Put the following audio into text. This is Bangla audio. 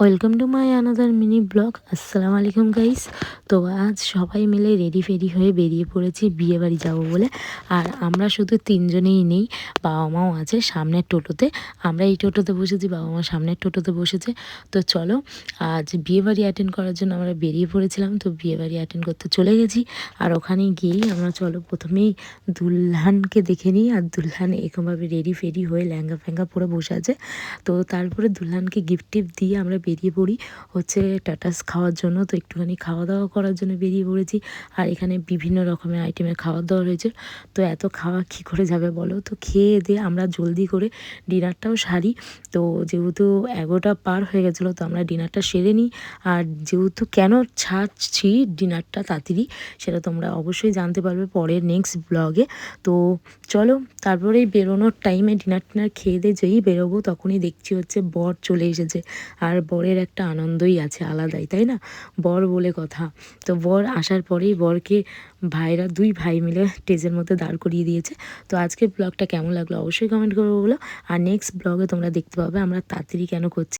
Welcome to my another mini blog. আসসালামু আলাইকুম গাইস। তো আজ সবাই মিলে রেডি ফেডি হয়ে বেরিয়ে পড়েছি বিয়ে বাড়ি যাবো বলে। আর আমরা শুধু তিনজনেই নেই, বাবা মাও আছে সামনের টোটোতে। আমরা এই টোটোতে বসেছি, বাবা মা সামনের টোটোতে বসেছে। তো চলো, আজ বিয়ে বাড়ি অ্যাটেন্ড করার জন্য আমরা বেরিয়ে পড়েছিলাম। তো বিয়ে বাড়ি অ্যাটেন্ড করতে চলে গেছি। আর ওখানে গিয়েই আমরা চলো প্রথমেই দুলহানকে দেখে নিই। আর দুলহান এরকমভাবে রেডি ফেডি হয়ে লেহেঙ্গা ফেঙ্গা পরে বসে আছে। তো তারপরে দুলহানকে গিফট টিফট দিয়ে আমরা বেরিয়ে পড়ি হচ্ছে টাটাস খাওয়ার জন্য। তো একটুখানি খাওয়া দাওয়া করার জন্য বেরিয়ে পড়েছি। আর এখানে বিভিন্ন রকমের আইটেমের খাবার দাওয়া রয়েছে। তো এত খাওয়া কী করে যাবে বলো? তো খেয়ে দিয়ে আমরা জলদি করে ডিনারটাও সারি। তো যেহেতু 11টা পার হয়ে গেছিলো, তো আমরা ডিনারটা সেরে নিই। আর যেহেতু কেন ছাড়ছি ডিনারটা তাড়াতাড়ি, সেটা তোমরা অবশ্যই জানতে পারবে পরের নেক্সট ব্লগে। তো চলো, তারপরেই বেরোনোর টাইমে ডিনার টিনার খেয়ে দিয়ে যেই বেরোবো তখনই দেখছি হচ্ছে বর চলে এসেছে। আর বরের একটা আনন্দই আছে আলাদাই, তাই না? বর বলে কথা। তো বর আসার পরেই বরকে ভাইরা দুই ভাই মিলে স্টেজের মধ্যে দাঁড় করিয়ে দিয়েছে। তো আজকের ব্লগটা কেমন লাগলো অবশ্যই কমেন্ট করবো বলো। আর নেক্সট ব্লগে তোমরা দেখতে পাবে আমরা তাড়াতাড়ি কেন করছি।